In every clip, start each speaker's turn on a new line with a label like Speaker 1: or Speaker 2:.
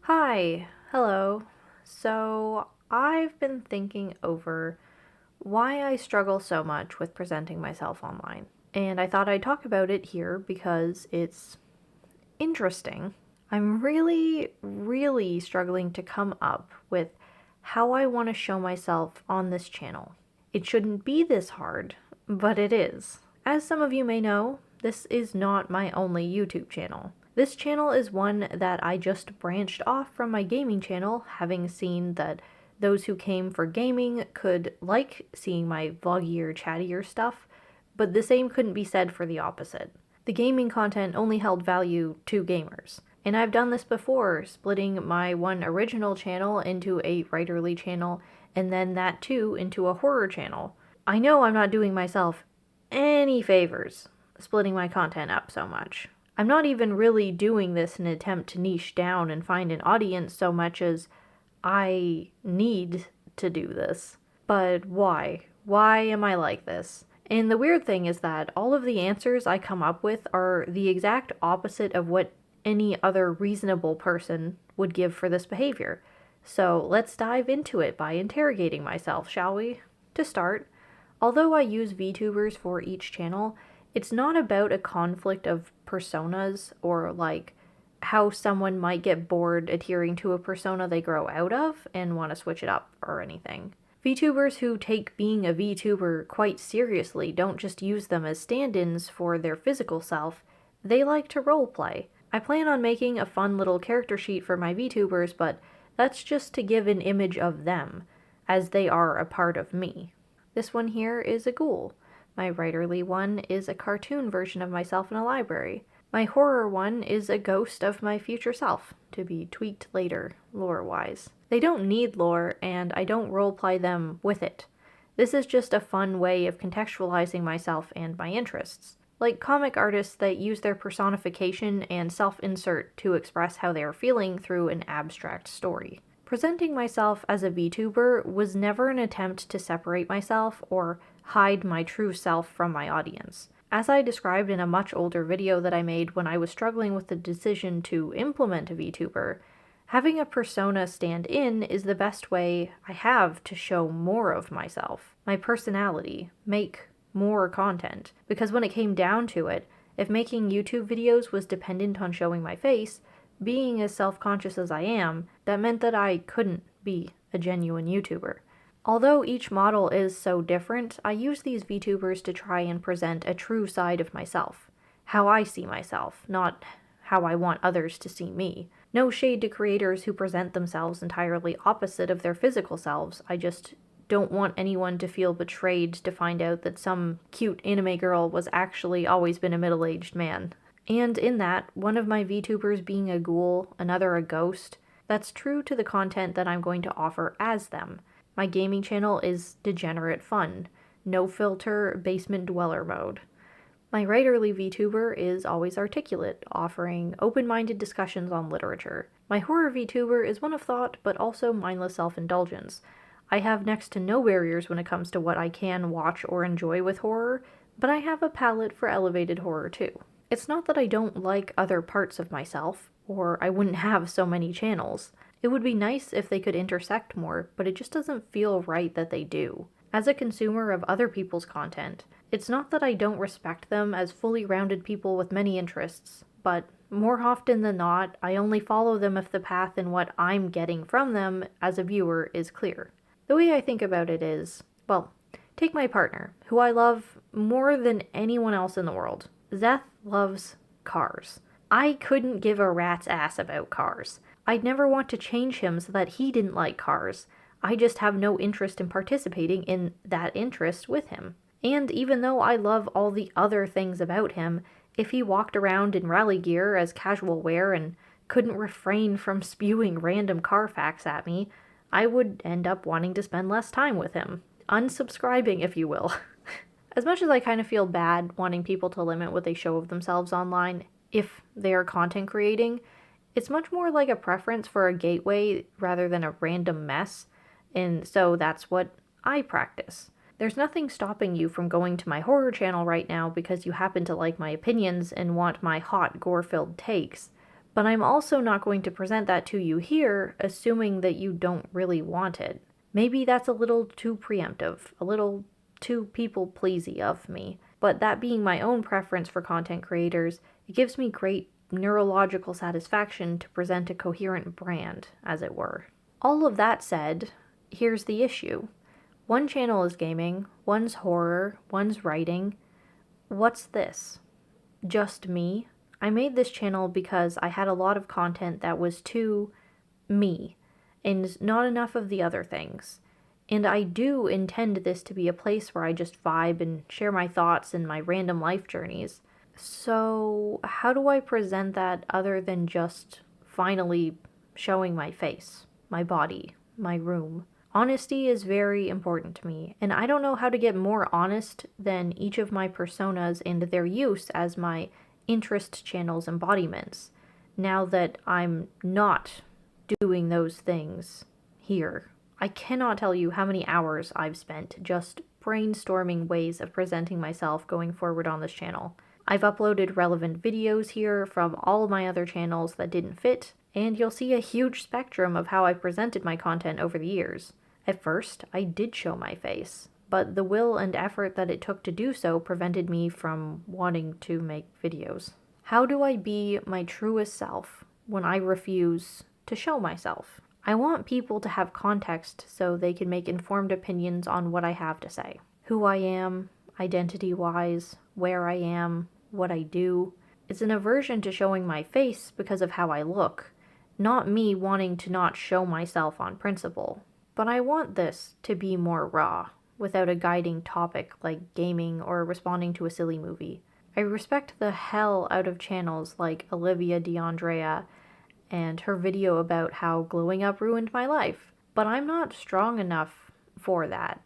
Speaker 1: Hi, hello. So, I've been thinking over why I struggle so much with presenting myself online. And I thought I'd talk about it here because it's interesting. I'm really struggling to come up with how I want to show myself on this channel. It shouldn't be this hard, but it is. As some of you may know, this is not my only YouTube channel. This channel is one that I just branched off from my gaming channel, having seen that those who came for gaming could like seeing my vloggier, chattier stuff, but the same couldn't be said for the opposite. The gaming content only held value to gamers. And I've done this before, splitting my one original channel into a writerly channel, and then that too into a horror channel. I know I'm not doing myself any favors splitting my content up so much. I'm not even really doing this in an attempt to niche down and find an audience so much as I need to do this. But why? Why am I like this? And the weird thing is that all of the answers I come up with are the exact opposite of what any other reasonable person would give for this behavior. So let's dive into it by interrogating myself, shall we? To start, although I use VTubers for each channel, it's not about a conflict of personas or like how someone might get bored adhering to a persona they grow out of and want to switch it up or anything. VTubers who take being a VTuber quite seriously don't just use them as stand-ins for their physical self, they like to roleplay. I plan on making a fun little character sheet for my VTubers, but that's just to give an image of them, as they are a part of me. This one here is a ghoul. My writerly one is a cartoon version of myself in a library. My horror one is a ghost of my future self, to be tweaked later, lore-wise. They don't need lore, and I don't roleplay them with it. This is just a fun way of contextualizing myself and my interests. Like comic artists that use their personification and self-insert to express how they are feeling through an abstract story. Presenting myself as a VTuber was never an attempt to separate myself or hide my true self from my audience. As I described in a much older video that I made when I was struggling with the decision to implement a VTuber, having a persona stand in is the best way I have to show more of myself, my personality, make more content. Because when it came down to it, if making YouTube videos was dependent on showing my face, being as self-conscious as I am, that meant that I couldn't be a genuine YouTuber. Although each model is so different, I use these VTubers to try and present a true side of myself. How I see myself, not how I want others to see me. No shade to creators who present themselves entirely opposite of their physical selves, I just don't want anyone to feel betrayed to find out that some cute anime girl was actually always been a middle-aged man. And in that, one of my VTubers being a ghoul, another a ghost, that's true to the content that I'm going to offer as them. My gaming channel is degenerate fun, no filter, basement dweller mode. My writerly VTuber is always articulate, offering open-minded discussions on literature. My horror VTuber is one of thought, but also mindless self-indulgence. I have next to no barriers when it comes to what I can watch or enjoy with horror, but I have a palate for elevated horror too. It's not that I don't like other parts of myself, or I wouldn't have so many channels. It would be nice if they could intersect more, but it just doesn't feel right that they do. As a consumer of other people's content, it's not that I don't respect them as fully rounded people with many interests, but more often than not, I only follow them if the path and what I'm getting from them as a viewer is clear. The way I think about it is, well, take my partner, who I love more than anyone else in the world. Zeth loves cars. I couldn't give a rat's ass about cars. I'd never want to change him so that he didn't like cars. I just have no interest in participating in that interest with him. And even though I love all the other things about him, if he walked around in rally gear as casual wear and couldn't refrain from spewing random car facts at me, I would end up wanting to spend less time with him. Unsubscribing, if you will. As much as I kind of feel bad wanting people to limit what they show of themselves online, if they are content creating, it's much more like a preference for a gateway rather than a random mess, and so that's what I practice. There's nothing stopping you from going to my horror channel right now because you happen to like my opinions and want my hot, gore-filled takes, But I'm also not going to present that to you here, assuming that you don't really want it. Maybe that's a little too preemptive, a little too people-pleasy of me. But that being my own preference for content creators, it gives me great neurological satisfaction to present a coherent brand, as it were. All of that said, here's the issue. One channel is gaming, one's horror, one's writing. What's this? Just me? I made this channel because I had a lot of content that was too me, and not enough of the other things. And I do intend this to be a place where I just vibe and share my thoughts and my random life journeys. So, how do I present that other than just finally showing my face, my body, my room? Honesty is very important to me, and I don't know how to get more honest than each of my personas and their use as my interest channels embodiments, now that I'm not doing those things here. I cannot tell you how many hours I've spent just brainstorming ways of presenting myself going forward on this channel. I've uploaded relevant videos here from all of my other channels that didn't fit, and you'll see a huge spectrum of how I've presented my content over the years. At first, I did show my face, but the will and effort that it took to do so prevented me from wanting to make videos. How do I be my truest self when I refuse to show myself? I want people to have context so they can make informed opinions on what I have to say. Who I am, identity-wise, where I am, what I do. It's an aversion to showing my face because of how I look, not me wanting to not show myself on principle. But I want this to be more raw, without a guiding topic like gaming or responding to a silly movie. I respect the hell out of channels like Olivia DeAndrea and her video about how glowing up ruined my life, but I'm not strong enough for that.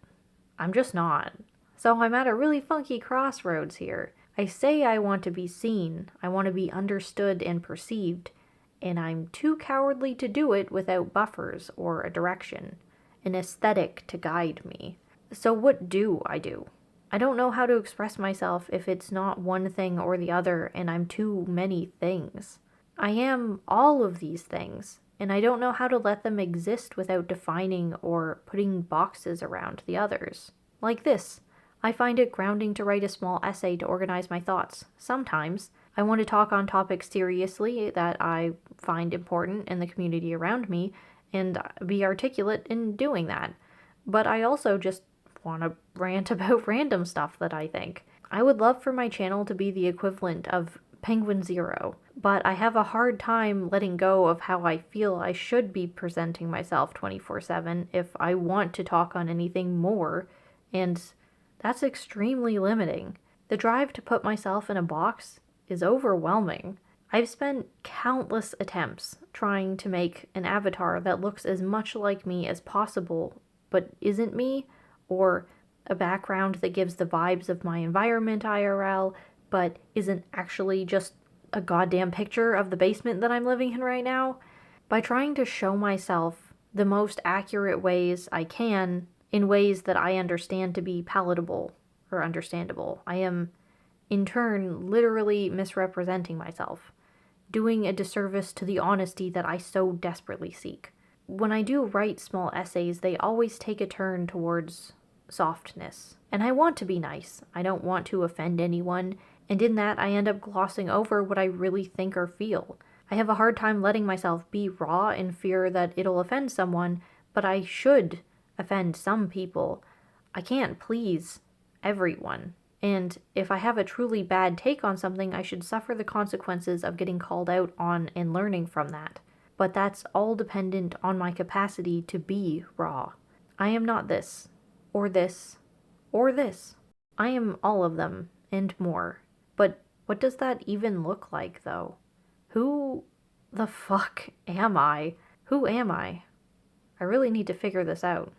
Speaker 1: I'm just not. So I'm at a really funky crossroads here. I say I want to be seen, I want to be understood and perceived, and I'm too cowardly to do it without buffers or a direction, an aesthetic to guide me. So what do I do? I don't know how to express myself if it's not one thing or the other and I'm too many things. I am all of these things, and I don't know how to let them exist without defining or putting boxes around the others. Like this. I find it grounding to write a small essay to organize my thoughts. Sometimes I want to talk on topics seriously that I find important in the community around me and be articulate in doing that. But I also just want to rant about random stuff that I think. I would love for my channel to be the equivalent of Penguin Zero, but I have a hard time letting go of how I feel I should be presenting myself 24/7 if I want to talk on anything more, and that's extremely limiting. The drive to put myself in a box is overwhelming. I've spent countless attempts trying to make an avatar that looks as much like me as possible, but isn't me, or a background that gives the vibes of my environment IRL, but isn't actually just a goddamn picture of the basement that I'm living in right now. By trying to show myself the most accurate ways I can, in ways that I understand to be palatable or understandable, I am, in turn, literally misrepresenting myself, doing a disservice to the honesty that I so desperately seek. When I do write small essays, they always take a turn towards softness. And I want to be nice. I don't want to offend anyone, and in that I end up glossing over what I really think or feel. I have a hard time letting myself be raw in fear that it'll offend someone, but I should offend some people. I can't please everyone. And if I have a truly bad take on something, I should suffer the consequences of getting called out on and learning from that. But that's all dependent on my capacity to be raw. I am not this, or this, or this. I am all of them, and more. But what does that even look like, though? Who the fuck am I? Who am I? I really need to figure this out.